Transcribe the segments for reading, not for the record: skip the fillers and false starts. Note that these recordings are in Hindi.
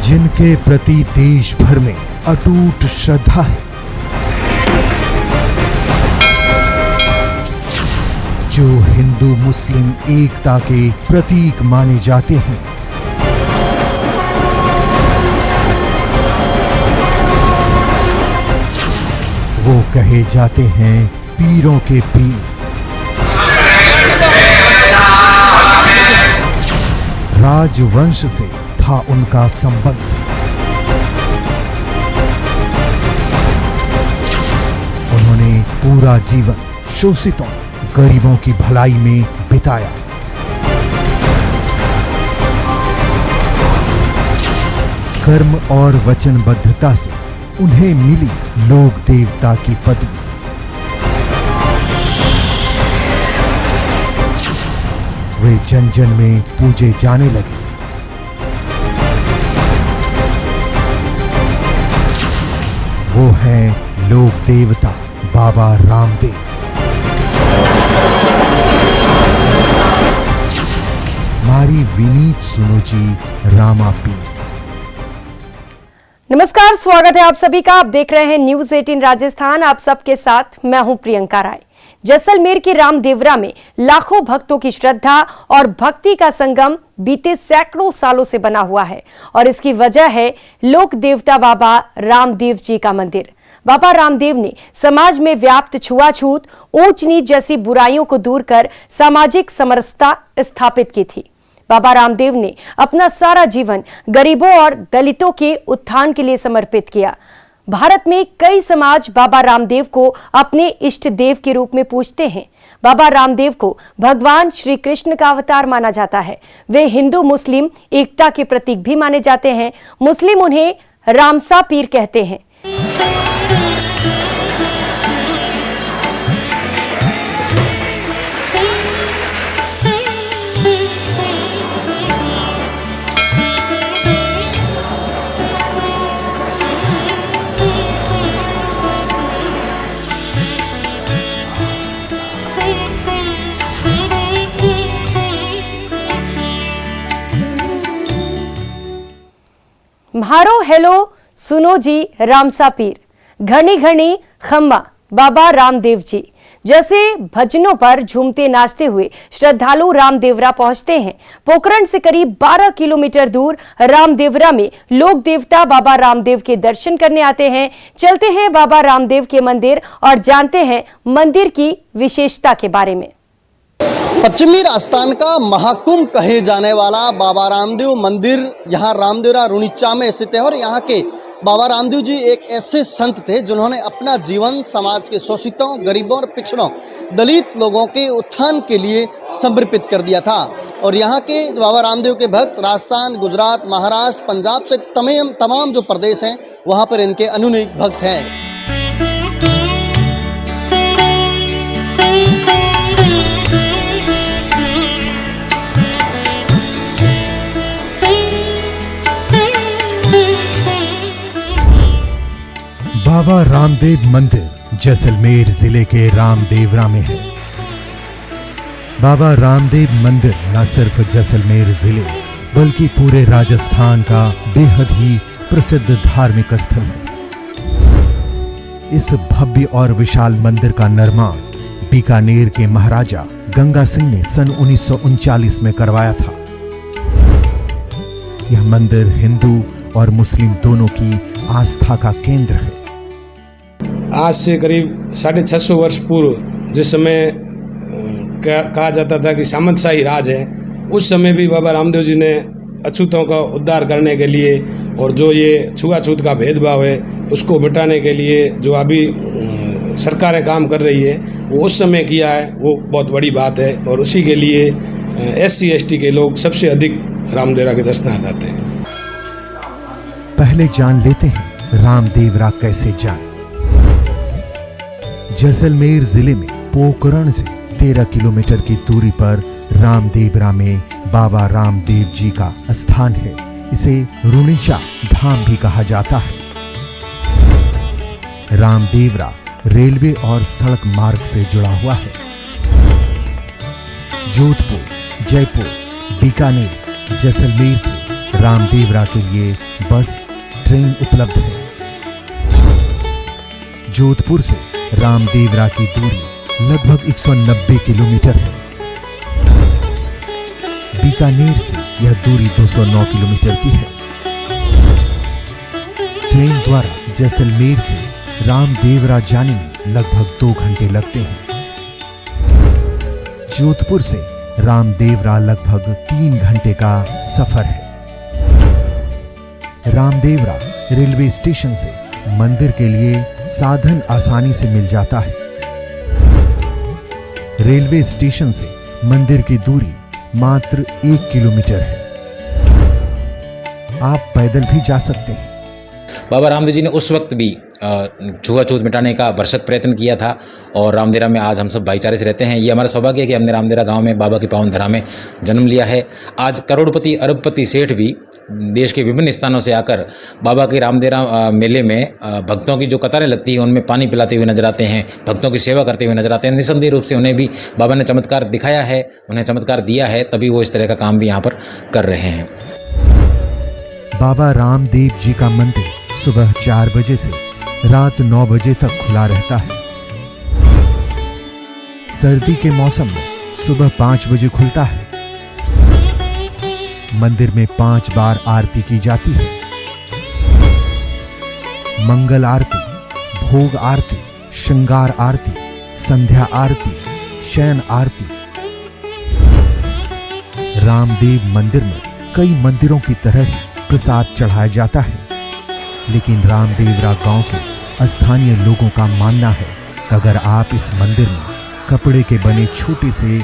जिनके प्रति देश भर में अटूट श्रद्धा है, जो हिंदू मुस्लिम एकता के प्रतीक माने जाते हैं, वो कहे जाते हैं पीरों के पीर। राजवंश से था उनका संबंध। उन्होंने पूरा जीवन शोषितों गरीबों की भलाई में बिताया। कर्म और वचनबद्धता से उन्हें मिली लोक देवता की पदवी। वे जन जन में पूजे जाने लगे। वो है लोक देवता बाबा रामदेव। हमारी विनीत सुनो जी रामापीर। नमस्कार, स्वागत है आप सभी का। आप देख रहे हैं न्यूज 18 राजस्थान। आप सबके साथ मैं हूं प्रियंका राय। जैसलमेर के रामदेवरा में लाखों भक्तों की श्रद्धा और भक्ति का संगम बीते सैकड़ों सालों से बना हुआ है और इसकी वजह है लोक देवता बाबा रामदेव जी का मंदिर। बाबा रामदेव ने समाज में व्याप्त छुआछूत, ऊंच नीच जैसी बुराइयों को दूर कर सामाजिक समरसता स्थापित की थी। बाबा रामदेव ने अपना सारा जीवन गरीबों और दलितों के उत्थान के लिए समर्पित किया। भारत में कई समाज बाबा रामदेव को अपने इष्ट देव के रूप में पूजते हैं। बाबा रामदेव को भगवान श्री कृष्ण का अवतार माना जाता है। वे हिंदू मुस्लिम एकता के प्रतीक भी माने जाते हैं। मुस्लिम उन्हें रामसा पीर कहते हैं। म्हारो हेलो सुनो जी रामसा पीर, घनी घनी खम्मा बाबा रामदेव जी जैसे भजनों पर झूमते नाचते हुए श्रद्धालु रामदेवरा पहुंचते हैं। पोखरण से करीब 12 किलोमीटर दूर रामदेवरा में लोक देवता बाबा रामदेव के दर्शन करने आते हैं। चलते हैं बाबा रामदेव के मंदिर और जानते हैं मंदिर की विशेषता के बारे में। पश्चिमी राजस्थान का महाकुंभ कहे जाने वाला बाबा रामदेव मंदिर यहाँ रामदेवरा रुणिचा में स्थित है और यहाँ के बाबा रामदेव जी एक ऐसे संत थे जिन्होंने अपना जीवन समाज के शोषितों, गरीबों और पिछड़ों, दलित लोगों के उत्थान के लिए समर्पित कर दिया था। और यहाँ के बाबा रामदेव के भक्त राजस्थान, गुजरात, महाराष्ट्र, पंजाब से तमाम जो प्रदेश हैं वहाँ पर इनके अनुयायी भक्त हैं। बाबा रामदेव मंदिर जैसलमेर जिले के रामदेवरा में है। बाबा रामदेव मंदिर न सिर्फ जैसलमेर जिले बल्कि पूरे राजस्थान का बेहद ही प्रसिद्ध धार्मिक स्थल है। इस भव्य और विशाल मंदिर का निर्माण बीकानेर के महाराजा गंगा सिंह ने सन 1939 में करवाया था। यह मंदिर हिंदू और मुस्लिम दोनों की आस्था का केंद्र है। आज से करीब 650 वर्ष पूर्व जिस समय कहा जाता था कि सामंतशाही राज है, उस समय भी बाबा रामदेव जी ने अछूतों का उद्धार करने के लिए और जो ये छुआछूत का भेदभाव है उसको मिटाने के लिए जो अभी सरकारें काम कर रही है वो उस समय किया है, वो बहुत बड़ी बात है। और उसी के लिए SC ST के लोग सबसे अधिक रामदेवरा के दर्शनार्थ आते हैं। पहले जान लेते हैं रामदेवरा कैसे जाएं। जैसलमेर जिले में पोखरण से 13 किलोमीटर की दूरी पर रामदेवरा में बाबा रामदेव जी का स्थान है। इसे रुणिचा धाम भी कहा जाता है। रामदेवरा रेलवे और सड़क मार्ग से जुड़ा हुआ है। जोधपुर, जयपुर, बीकानेर, जैसलमेर से रामदेवरा के लिए बस ट्रेन उपलब्ध है। जोधपुर से रामदेवरा की दूरी लगभग 190 किलोमीटर है। बीकानेर से यह दूरी 209 किलोमीटर की है। ट्रेन द्वारा जैसलमेर से रामदेवरा जाने में लगभग 2 घंटे लगते हैं। जोधपुर से रामदेवरा लगभग 3 घंटे का सफर है। रामदेवरा रेलवे स्टेशन से मंदिर के लिए साधन आसानी से मिल जाता है। रेलवे स्टेशन से मंदिर की दूरी मात्र 1 किलोमीटर है। आप पैदल भी जा सकते हैं। बाबा रामदेव जी ने उस वक्त भी छुआछूत मिटाने का भरसक प्रयत्न किया था और रामदेवरा में आज हम सब भाईचारे से रहते हैं। ये हमारा सौभाग्य है कि हमने रामदेवरा गांव में बाबा की पावन धरा में जन्म लिया है। आज करोड़पति अरबपति सेठ भी देश के विभिन्न स्थानों से आकर बाबा के रामदेवरा मेले में भक्तों की जो कतारें लगती हैं उनमें पानी पिलाते हुए नजर आते हैं, भक्तों की सेवा करते हुए नजर आते हैं। निसंदेह रूप से उन्हें भी बाबा ने चमत्कार दिखाया है, उन्हें चमत्कार दिया है, तभी वो इस तरह का काम भी यहाँ पर कर रहे हैं। बाबा रामदेव जी का मंदिर सुबह 4 बजे से रात 9 बजे तक खुला रहता है। सर्दी के मौसम में सुबह 5 बजे खुलता है। मंदिर में 5 बार आरती की जाती है। मंगल आरती, भोग आरती, श्रृंगार आरती, संध्या आरती, शयन आरती। रामदेव मंदिर में कई मंदिरों की तरह ही प्रसाद चढ़ाया जाता है, लेकिन रामदेवरा गांव के स्थानीय लोगों का मानना है कि अगर आप इस मंदिर में कपड़े के बने छोटे से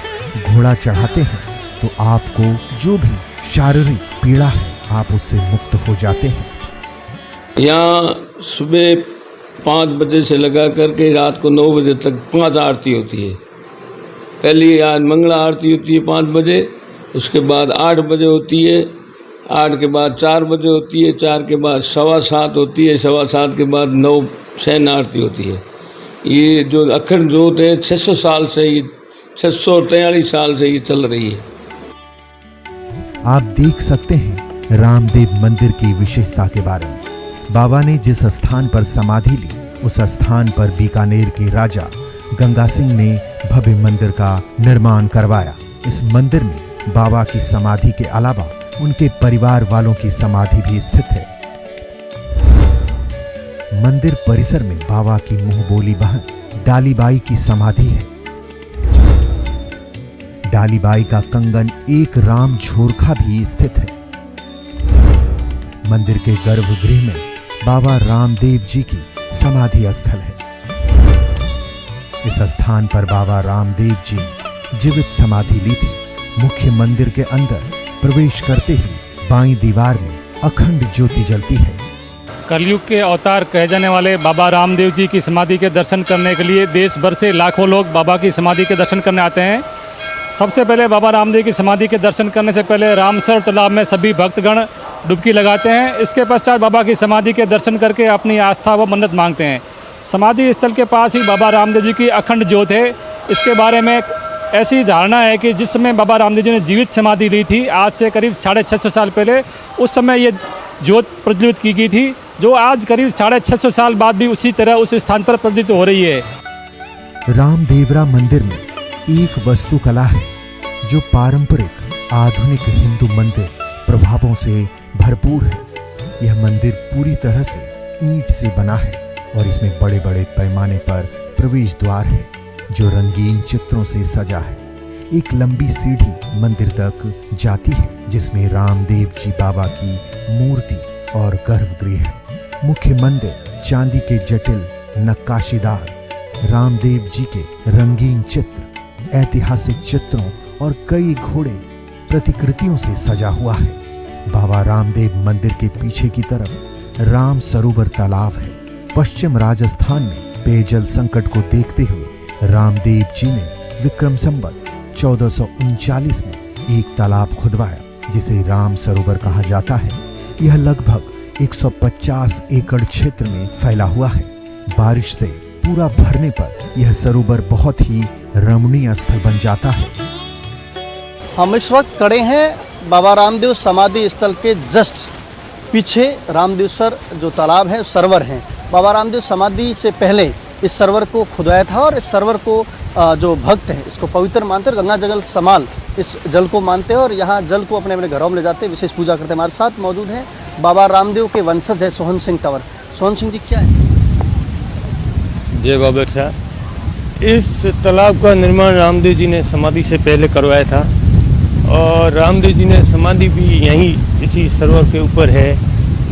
घोड़ा चढ़ाते हैं तो आपको जो भी शारीरिक पीड़ा है आप उससे मुक्त हो जाते हैं। यहाँ सुबह 5 बजे से लगा करके रात को 9 बजे तक 5 आरती होती है। पहली आज मंगला आरती होती है 5 बजे, उसके बाद 8 बजे होती है, 8 के बाद 4 बजे होती है, 4 के बाद 7:15 होती है, 7:15 के बाद 9 शयन आरती होती है। ये जो अखंड जोत है 600 साल से, ये 643 साल से ये चल रही है। आप देख सकते हैं रामदेव मंदिर की विशेषता के बारे में। बाबा ने जिस स्थान पर समाधि ली उस स्थान पर बीकानेर के राजा गंगा सिंह ने भव्य मंदिर का निर्माण करवाया। इस मंदिर में बाबा की समाधि के अलावा उनके परिवार वालों की समाधि भी स्थित है। मंदिर परिसर में बाबा की मुंह बोली बहन डालीबाई की समाधि है। डालीबाई का कंगन एक राम झोरखा भी स्थित है। मंदिर के गर्भगृह में बाबा रामदेव जी की समाधि स्थल है। इस स्थान पर बाबा रामदेव जी ने जीवित समाधि ली थी। मुख्य मंदिर के अंदर प्रवेश करते ही बाईं दीवार में अखंड ज्योति जलती है। कलयुग के अवतार कहे जाने वाले बाबा रामदेव जी की समाधि के दर्शन करने के लिए देश भर से लाखों लोग बाबा की समाधि के दर्शन करने आते हैं। सबसे पहले बाबा रामदेव की समाधि के दर्शन करने से पहले रामसर तालाब में सभी भक्तगण डुबकी लगाते हैं। इसके पश्चात बाबा की समाधि के दर्शन करके अपनी आस्था व मन्नत मांगते हैं। समाधि स्थल के पास ही बाबा रामदेव जी की अखंड ज्योत है। इसके बारे में ऐसी धारणा है कि जिस समय बाबा रामदेव जी ने जीवित समाधि ली थी आज से करीब 650 साल पहले, उस समय ये ज्योत प्रज्वलित की गई थी, जो आज करीब 650 साल बाद भी उसी तरह उस स्थान पर प्रज्वलित हो रही है। रामदेवरा मंदिर में एक वास्तुकला है जो पारंपरिक आधुनिक हिंदू मंदिर प्रभावों से भरपूर है। यह मंदिर पूरी तरह से ईंट से बना है और इसमें बड़े बड़े पैमाने पर प्रवेश द्वार है जो रंगीन चित्रों से सजा है। एक लंबी सीढ़ी मंदिर तक जाती है जिसमें रामदेव जी बाबा की मूर्ति और गर्भगृह है। मुख्य मंदिर चांदी के जटिल नक्काशीदार रामदेव जी के रंगीन चित्र, ऐतिहासिक चित्रों और कई घोड़े प्रतिकृतियों से सजा हुआ है। बाबा रामदेव मंदिर के पीछे की तरफ राम सरोवर तालाब है। पश्चिम राजस्थान में पेयजल संकट को देखते हुए रामदेव जी ने विक्रम संवत 1439 में एक तालाब खुदवाया जिसे राम सरोवर कहा जाता है। यह लगभग 150 एकड़ क्षेत्र में फैला हुआ है। बारिश से पूरा भरने पर यह सरोवर बहुत ही रमणीय स्थल बन जाता है। हम इस वक्त खड़े हैं बाबा रामदेव समाधि स्थल के जस्ट पीछे रामदेवसर जो तालाब है सरोवर है। बाबा रामदेव समाधि से पहले इस सरोवर को खुदवाया था और इस सरोवर को जो भक्त हैं इसको पवित्र मानते हैं और गंगा जल समाल इस जल को मानते हैं और यहाँ जल को अपने अपने घरों में ले जाते हैं, विशेष पूजा करते हैं। हमारे साथ मौजूद हैं बाबा रामदेव के वंशज है सोहन सिंह तंवर। सोहन सिंह जी क्या है? जय बाबा साहब। इस तालाब का निर्माण रामदेव जी ने समाधि से पहले करवाया था और रामदेव जी ने समाधि भी यहीं इसी सरोवर के ऊपर है।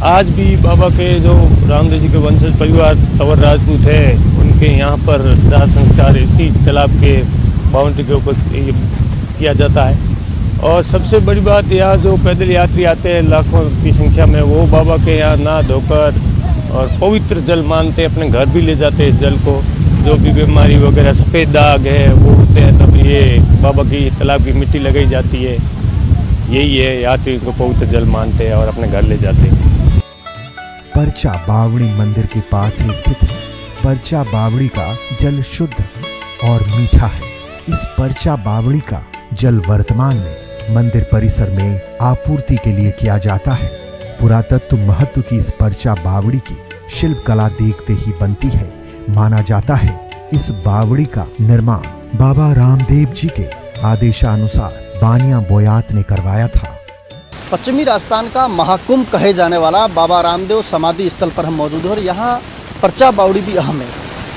आज भी बाबा के जो रामदेव जी के वंशज परिवार तंवर राजपूत है उनके यहाँ पर दाह संस्कार इसी तालाब के बाउंड्री के ऊपर किया जाता है। और सबसे बड़ी बात यहाँ जो पैदल यात्री आते हैं लाखों की संख्या में, वो बाबा के यहाँ नहा धोकर और पवित्र जल मानते, अपने घर भी ले जाते हैं जल को। जो भी बीमारी वगैरह सफ़ेद दाग है वो होते हैं तब ये बाबा की तालाब की मिट्टी लगाई जाती है। यही है, यात्री को पवित्र जल मानते हैं और अपने घर ले जाते हैं। परचा बावड़ी मंदिर के पास ही स्थित है। परचा बावड़ी का जल शुद्ध और मीठा है। इस परचा बावड़ी का जल वर्तमान में मंदिर परिसर में आपूर्ति के लिए किया जाता है। पुरातत्व महत्व की इस परचा बावड़ी की शिल्प कला देखते ही बनती है। माना जाता है इस बावड़ी का निर्माण बाबा रामदेव जी के आदेशानुसार बानिया बोयात ने करवाया था। पश्चिमी राजस्थान का महाकुंभ कहे जाने वाला बाबा रामदेव समाधि स्थल पर हम मौजूद हैं और यहाँ परचा बावड़ी भी अहम है।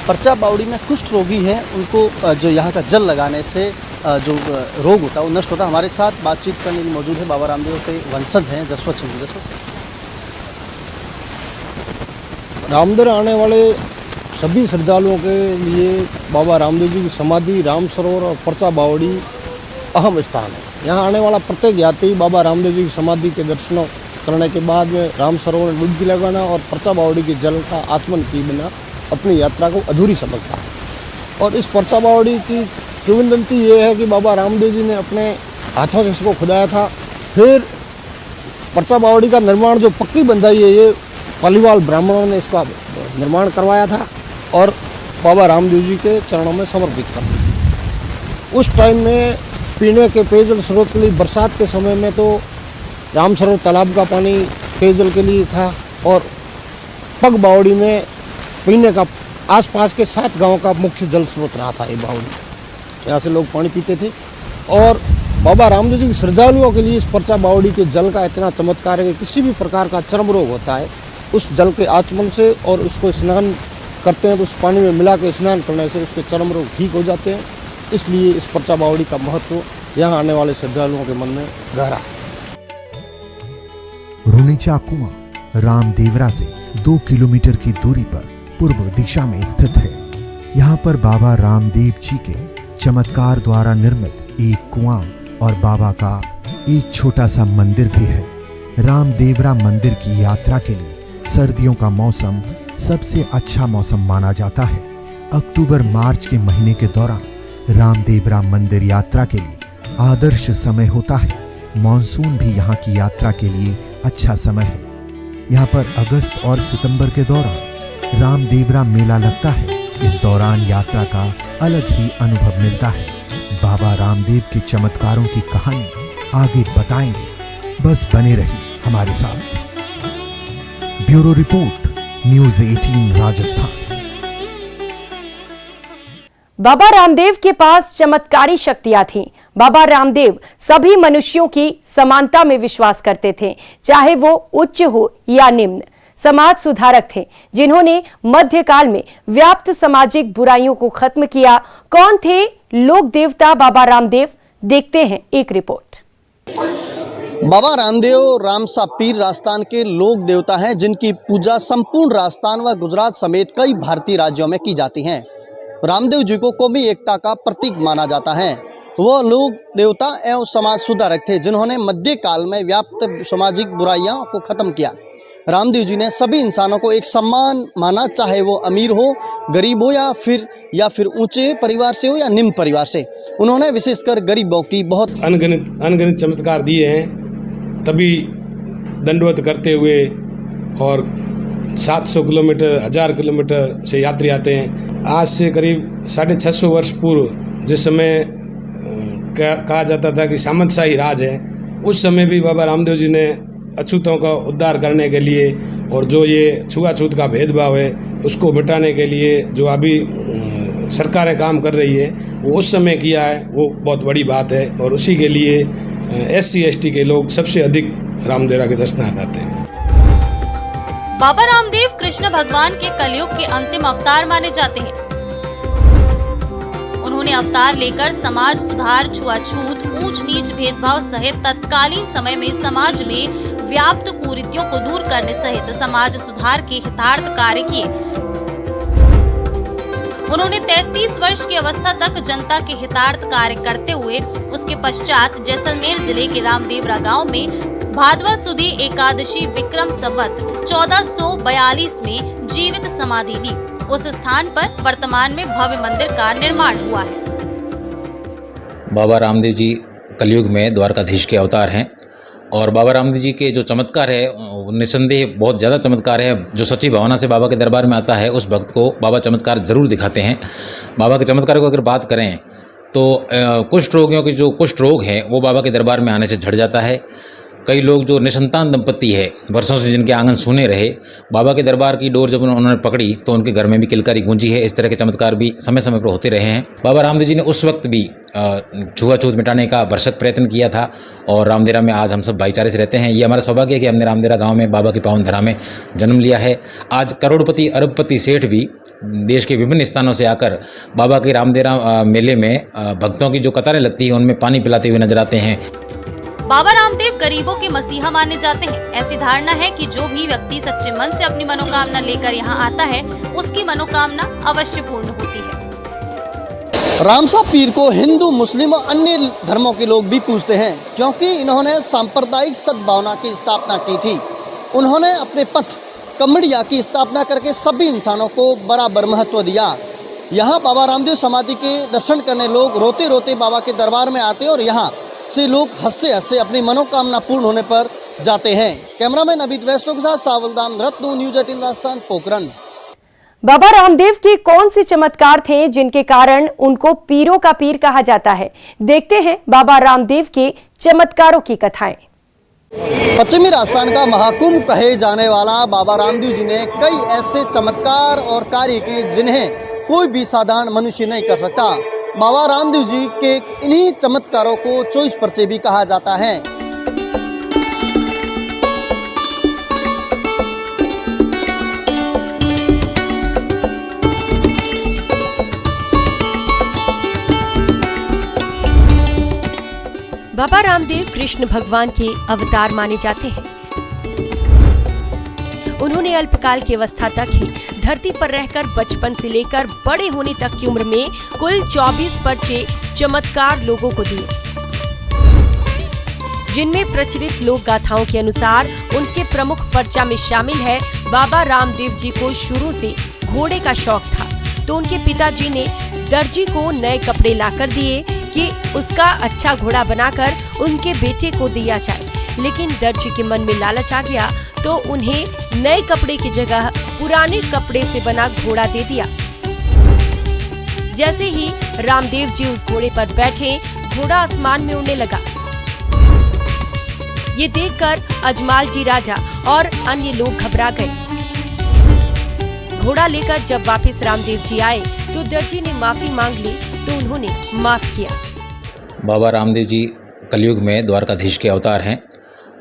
परचा बावड़ी में कुष्ठ रोगी हैं, उनको जो यहाँ का जल लगाने से जो रोग होता है वो नष्ट होता है। हमारे साथ बातचीत करने के लिए मौजूद है बाबा रामदेव के वंशज हैं जसवंत सिंह। रामदेव आने वाले सभी श्रद्धालुओं के लिए बाबा रामदेव जी की समाधि, राम सरोवर और परचा बावड़ी अहम स्थान है। यहाँ आने वाला प्रत्येक यात्री बाबा रामदेव जी की समाधि के दर्शन करने के बाद में राम सरोवर में डुबकी लगाना और परचा बावड़ी के जल का आचमन किए बिना अपनी यात्रा को अधूरी समझता है। और इस परचा बावड़ी की किंवदंती ये है कि बाबा रामदेव जी ने अपने हाथों से इसको खुदाया था। फिर परचा बावड़ी का निर्माण जो पक्की बंधाई है ये पालीवाल ब्राह्मणों ने इसका निर्माण करवाया था और बाबा रामदेव जी के चरणों में समर्पित कर दिया। उस टाइम में पीने के पेयजल स्रोत के लिए बरसात के समय में तो राम सरोवर तालाब का पानी पेयजल के लिए था और पग बावड़ी में पीने का आसपास के 7 गांव का मुख्य जल स्रोत रहा था। ये बावड़ी यहाँ से लोग पानी पीते थे और बाबा रामदेव जी के श्रद्धालुओं के लिए इस परचा बावड़ी के जल का इतना चमत्कार है कि किसी भी प्रकार का चर्म रोग होता है उस जल के आचमन से और उसको स्नान करते हैं तो उस पानी में मिला के स्नान करने से उसके चर्म रोग ठीक हो जाते हैं। इसलिए इस परचा बावड़ी का महत्व यहाँ आने वाले श्रद्धालुओं के मन में गहरा है। रुनीचा कुआं रामदेवरा से 2 किलोमीटर की दूरी पर पूर्व दिशा में स्थित है। यहाँ पर बाबा रामदेव जी के चमत्कार द्वारा निर्मित एक कुआं और बाबा का एक छोटा सा मंदिर भी है। रामदेवरा मंदिर की यात्रा के लिए सर्दियों का मौसम सबसे अच्छा मौसम माना जाता है। अक्टूबर मार्च के महीने के दौरान रामदेवरा मंदिर यात्रा के लिए आदर्श समय होता है। मॉनसून भी यहाँ की यात्रा के लिए अच्छा समय है। यहाँ पर अगस्त और सितंबर के दौरान रामदेवरा मेला लगता है। इस दौरान यात्रा का अलग ही अनुभव मिलता है। बाबा रामदेव के चमत्कारों की कहानी आगे बताएंगे, बस बने रहिए हमारे साथ। Bureau report, news 18 Rajasthan. Baba Ramdev के पास चमत्कारी शक्तियां थीं। बाबा रामदेव सभी मनुष्यों की समानता में विश्वास करते थे, चाहे वो उच्च हो या निम्न। समाज सुधारक थे जिन्होंने मध्यकाल में व्याप्त सामाजिक बुराइयों को खत्म किया। कौन थे लोक देवता बाबा रामदेव? देखते हैं एक रिपोर्ट। बाबा रामदेव रामसा पीर राजस्थान के लोक देवता हैं जिनकी पूजा संपूर्ण राजस्थान व गुजरात समेत कई भारतीय राज्यों में की जाती हैं। रामदेव जी को कौमी एकता का प्रतीक माना जाता है। वह लोक देवता एवं समाज सुधारक थे जिन्होंने मध्यकाल में व्याप्त सामाजिक बुराइयों को खत्म किया। रामदेव जी ने सभी इंसानों को एक सम्मान माना, चाहे वो अमीर हो, गरीब हो या फिर ऊंचे परिवार से हो या निम्न परिवार से। उन्होंने विशेषकर गरीबों की बहुत अनगिनत चमत्कार दिए हैं। तभी दंडवत करते हुए और 700 किलोमीटर 1000 किलोमीटर से यात्री आते हैं। आज से करीब 650 वर्ष पूर्व जिस समय कहा जाता था कि सामंतशाही राज है, उस समय भी बाबा रामदेव जी ने अछूतों का उद्धार करने के लिए और जो ये छुआछूत का भेदभाव है उसको मिटाने के लिए जो अभी सरकारें काम कर रही है वो उस समय किया है, वो बहुत बड़ी बात है। और उसी के लिए SC ST के लोग सबसे अधिक रामदेवरा के दर्शनार्थ आते हैं। बाबा रामदेव कृष्ण भगवान के कलयुग के अंतिम अवतार माने जाते हैं। उन्होंने अवतार लेकर समाज सुधार, छुआछूत, ऊंच नीच भेदभाव सहित तत्कालीन समय में समाज में व्याप्त कुरीतियों को दूर करने सहित समाज सुधार के हितार्थ कार्य किए। उन्होंने 33 वर्ष की अवस्था तक जनता के हितार्थ कार्य करते हुए उसके पश्चात जैसलमेर जिले के रामदेवरा गांव में भादवा सुदी एकादशी विक्रम संवत 1442 में जीवित समाधि ली। उस स्थान पर वर्तमान में भव्य मंदिर का निर्माण हुआ है। बाबा रामदेव जी कलयुग में द्वारकाधीश के अवतार हैं और बाबा रामदेव जी के जो चमत्कार है निस्संदेह बहुत ज़्यादा चमत्कार है। जो सच्ची भावना से बाबा के दरबार में आता है उस भक्त को बाबा चमत्कार ज़रूर दिखाते हैं। बाबा के चमत्कार को अगर बात करें तो कुष्ठ रोगियों के जो कुष्ठ रोग हैं वो बाबा के दरबार में आने से झड़ जाता है। कई लोग जो निसंतान दंपत्ति है, वर्षों से जिनके आंगन सूने रहे, बाबा के दरबार की डोर जब उन्होंने पकड़ी तो उनके घर में भी किलकारी गूंजी है। इस तरह के चमत्कार भी समय समय पर होते रहे हैं। बाबा रामदेव जी ने उस वक्त भी छुआछूत मिटाने का भरसक प्रयत्न किया था और रामदेवरा में आज हम सब भाईचारे से रहते हैं। ये हमारा सौभाग्य है कि हमने रामदेवरा गाँव में बाबा की पावन धरा में जन्म लिया है। आज करोड़पति अरबपति सेठ भी देश के विभिन्न स्थानों से आकर बाबा के रामदेवरा मेले में भक्तों की जो कतारें लगती है उनमें पानी पिलाते हुए नजर आते हैं। बाबा रामदेव गरीबों के मसीहा माने जाते हैं। ऐसी धारणा है कि जो भी व्यक्ति सच्चे मन से अपनी मनोकामना लेकर यहाँ आता है उसकी मनोकामना अवश्य पूर्ण होती है। रामसा पीर को हिंदू, मुस्लिम और अन्य धर्मों के लोग भी पूजते हैं क्योंकि इन्होंने सांप्रदायिक सद्भावना की स्थापना की थी। उन्होंने अपने पथ कमड़िया की स्थापना करके सभी इंसानों को बराबर महत्व दिया। यहाँ बाबा रामदेव समाधि के दर्शन करने लोग रोते रोते बाबा के दरबार में आते हैं और यहाँ से लोग हंसते हंसते अपनी मनोकामना पूर्ण होने पर जाते हैं। कैमरामैन अमित वैष्णव के साथ सावलदान रत्नू, न्यूज़ 18 राजस्थान, पोखरण। बाबा रामदेव के कौन से चमत्कार थे जिनके कारण उनको पीरों का पीर कहा जाता है? देखते हैं बाबा रामदेव के चमत्कारों की कथाएं। पश्चिमी राजस्थान का महाकुंभ कहे जाने वाला बाबा रामदेव जी ने कई ऐसे चमत्कार और कार्य किए जिन्हें कोई भी साधारण मनुष्य नहीं कर सकता। बाबा रामदेव जी के इन्हीं चमत्कारों को 24 परचे भी कहा जाता है। बाबा रामदेव कृष्ण भगवान के अवतार माने जाते हैं। उन्होंने अल्पकाल की अवस्था तक ही धरती पर रहकर बचपन से लेकर बड़े होने तक की उम्र में कुल 24 पर्चे चमत्कार लोगों को दिए, जिनमें प्रचलित लोक गाथाओं के अनुसार उनके प्रमुख पर्चा में शामिल है बाबा रामदेव जी को शुरू से घोड़े का शौक था, तो उनके पिताजी ने दर्जी को नए कपड़े लाकर दिए कि उसका अच्छा घोड़ा बनाकर उनके बेटे को दिया जाए। लेकिन दर्जी के मन में लालच आ गया तो उन्हें नए कपड़े की जगह पुराने कपड़े से बना घोड़ा दे दिया। जैसे ही रामदेव जी उस घोड़े पर बैठे, घोड़ा आसमान में उड़ने लगा। ये देखकर अजमाल जी राजा और अन्य लोग घबरा गए। घोड़ा लेकर जब वापस रामदेव जी आए तो दर्जी ने माफी मांग ली तो उन्होंने माफ किया। बाबा रामदेव जी कलयुग में द्वारकाधीश के अवतार हैं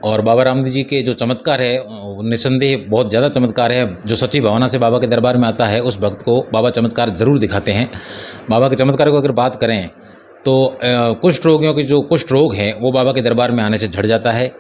और बाबा रामदेव जी के जो चमत्कार है निस्संदेह बहुत ज़्यादा चमत्कार है। जो सच्ची भावना से बाबा के दरबार में आता है उस भक्त को बाबा चमत्कार ज़रूर दिखाते हैं। बाबा के चमत्कार को अगर बात करें तो कुष्ठ रोगियों के जो कुष्ठ रोग हैं वो बाबा के दरबार में आने से झड़ जाता है।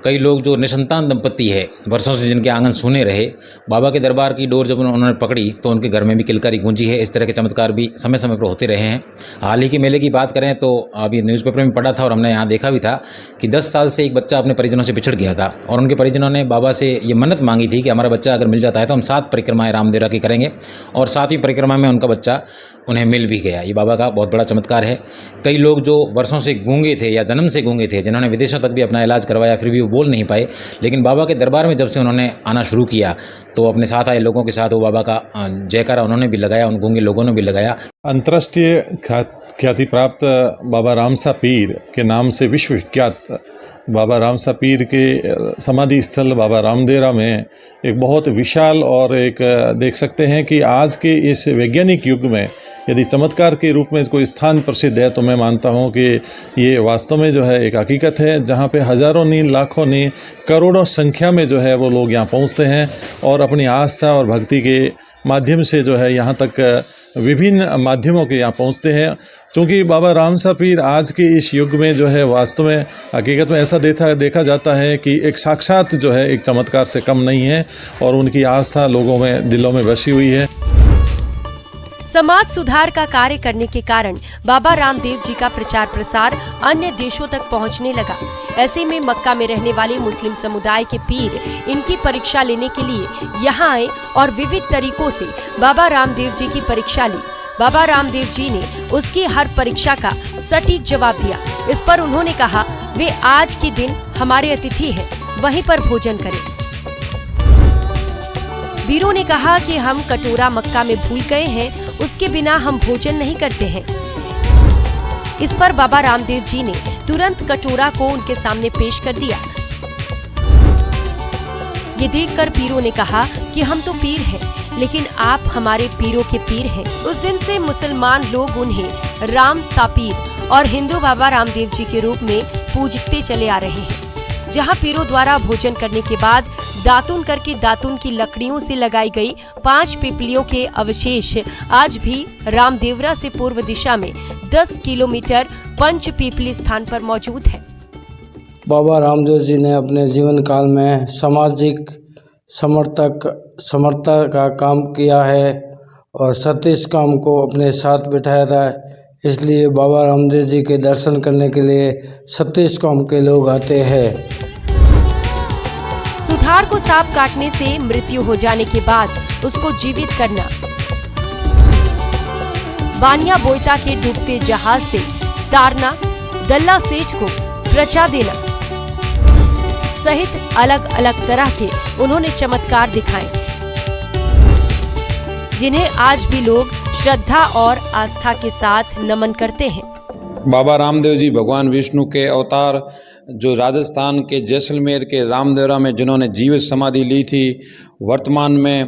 कई लोग जो निसंतान दंपत्ति है, वर्षों से जिनके आंगन सूने रहे, बाबा के दरबार की डोर जब उन्होंने पकड़ी तो उनके घर में भी किलकारी गूंजी है। इस तरह के चमत्कार भी समय समय पर होते रहे हैं। हाल ही के मेले की बात करें तो अभी न्यूज़पेपर में पढ़ा था और हमने यहाँ देखा भी था कि 10 साल से एक बच्चा अपने परिजनों से बिछड़ गया था और उनके परिजनों ने बाबा से ये मन्नत मांगी थी कि हमारा बच्चा अगर मिल जाता है तो हम 7 परिक्रमाएँ रामदेवरा की करेंगे, और 7वीं परिक्रमा में उनका बच्चा उन्हें मिल भी गया। ये बाबा का बहुत बड़ा चमत्कार है। कई लोग जो वर्षों से गूंगे थे या जन्म से गूंगे थे, जिन्होंने विदेशों तक भी अपना इलाज करवाया फिर भी वो बोल नहीं पाए, लेकिन बाबा के दरबार में जब से उन्होंने आना शुरू किया तो अपने साथ आए लोगों के साथ वो बाबा का जयकारा उन्होंने भी लगाया, उन गूंगे लोगों ने भी लगाया। अंतर्राष्ट्रीय ख्याति प्राप्त बाबा रामसा पीर के नाम से विश्व विख्यात बाबा रामसा पीर के समाधि स्थल बाबा रामदेवरा में एक बहुत विशाल और एक देख सकते हैं कि आज के इस वैज्ञानिक युग में यदि चमत्कार के रूप में कोई स्थान प्रसिद्ध है तो मैं मानता हूं कि ये वास्तव में जो है एक हकीकत है, जहां पे हज़ारों नहीं, लाखों नहीं, करोड़ों संख्या में जो है वो लोग यहाँ पहुँचते हैं और अपनी आस्था और भक्ति के माध्यम से जो है यहाँ तक विभिन्न माध्यमों के यहाँ पहुँचते हैं। क्योंकि बाबा रामसा पीर आज के इस युग में जो है वास्तव में हकीकत में ऐसा देखा जाता है कि एक साक्षात जो है एक चमत्कार से कम नहीं है और उनकी आस्था लोगों में, दिलों में बसी हुई है। समाज सुधार का कार्य करने के कारण बाबा रामदेव जी का प्रचार प्रसार अन्य देशों तक पहुंचने लगा। ऐसे में मक्का में रहने वाले मुस्लिम समुदाय के पीर इनकी परीक्षा लेने के लिए यहाँ आए और विविध तरीकों से बाबा रामदेव जी की परीक्षा ली। बाबा रामदेव जी ने उसकी हर परीक्षा का सटीक जवाब दिया। इस पर उन्होंने कहा, वे आज के दिन हमारे अतिथि हैं, वहीं पर भोजन करें। वीरों ने कहा कि हम कटोरा मक्का में भूल गए हैं, उसके बिना हम भोजन नहीं करते हैं। इस पर बाबा रामदेव जी ने तुरंत कटोरा को उनके सामने पेश कर दिया। ये देखकर पीरों ने कहा कि हम तो पीर हैं, लेकिन आप हमारे पीरों के पीर हैं। उस दिन से मुसलमान लोग उन्हें राम सापीर और हिंदू बाबा रामदेव जी के रूप में पूजते चले आ रहे हैं। जहां पीरों द्वारा भोजन करने के बाद दातुन करके दातुन की लकड़ियों से लगाई गई 5 पीपलियों के अवशेष आज भी रामदेवरा से पूर्व दिशा में 10 किलोमीटर पंच पीपली स्थान पर मौजूद है। बाबा रामदेव जी ने अपने जीवन काल में सामाजिक समर्था का काम किया है और सतीश काम को अपने साथ बिठाया था। इसलिए बाबा रामदेव जी के दर्शन करने के लिए सतीश काम के लोग आते हैं। सुधार को सांप काटने से मृत्यु हो जाने के बाद उसको जीवित करना, बानिया बोयता के डूबते जहाज से तारना, दल्ला सेठ को रचा देना सहित अलग अलग तरह के उन्होंने चमत्कार दिखाए, जिन्हें आज भी लोग श्रद्धा और आस्था के साथ नमन करते हैं। बाबा रामदेव जी भगवान विष्णु के अवतार, जो राजस्थान के जैसलमेर के रामदेवरा में जिन्होंने जीवित समाधि ली थी। वर्तमान में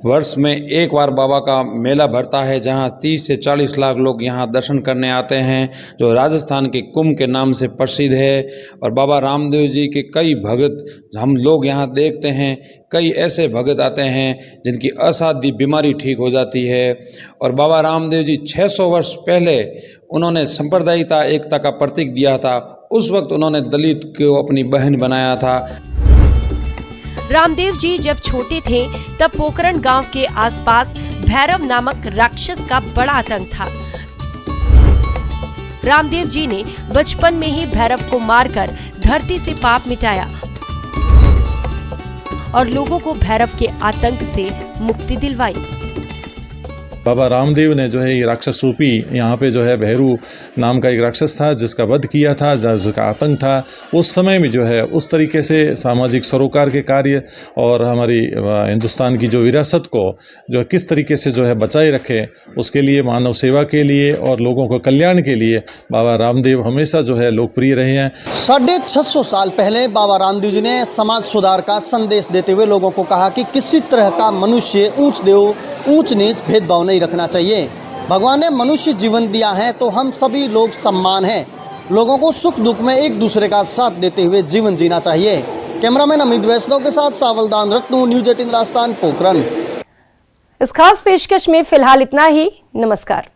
वर्ष में एक बार बाबा का मेला भरता है, जहां 30 से 40 लाख लोग यहां दर्शन करने आते हैं, जो राजस्थान के कुंभ के नाम से प्रसिद्ध है। और बाबा रामदेव जी के कई भगत हम लोग यहां देखते हैं, कई ऐसे भगत आते हैं जिनकी असाध्य बीमारी ठीक हो जाती है। और बाबा रामदेव जी 600 वर्ष पहले उन्होंने सांप्रदायिकता एकता का प्रतीक दिया था। उस वक्त उन्होंने दलित को अपनी बहन बनाया था। रामदेव जी जब छोटे थे तब पोखरण गांव के आसपास भैरव नामक राक्षस का बड़ा आतंक था। रामदेव जी ने बचपन में ही भैरव को मारकर धरती से पाप मिटाया और लोगों को भैरव के आतंक से मुक्ति दिलवाई। बाबा रामदेव ने जो है ये राक्षस रूपी यहाँ पे जो है भैरू नाम का एक राक्षस था जिसका वध किया था, जिसका आतंक था। उस समय में जो है उस तरीके से सामाजिक सरोकार के कार्य और हमारी हिंदुस्तान की जो विरासत को जो किस तरीके से जो है बचाए रखे, उसके लिए, मानव सेवा के लिए और लोगों को कल्याण के लिए बाबा रामदेव हमेशा जो है लोकप्रिय रहे हैं। 650 साल पहले बाबा रामदेव जी ने समाज सुधार का संदेश देते हुए लोगों को कहा कि किसी तरह का मनुष्य ऊंच नीच भेदभाव नहीं रखना चाहिए। भगवान ने मनुष्य जीवन दिया है तो हम सभी लोग समान हैं। लोगों को सुख दुख में एक दूसरे का साथ देते हुए जीवन जीना चाहिए। कैमरामैन अमित वैष्णव के साथ सावलदान रत्नू, न्यूज़ 18 राजस्थान, पोखरण। इस खास पेशकश में फिलहाल इतना ही। नमस्कार।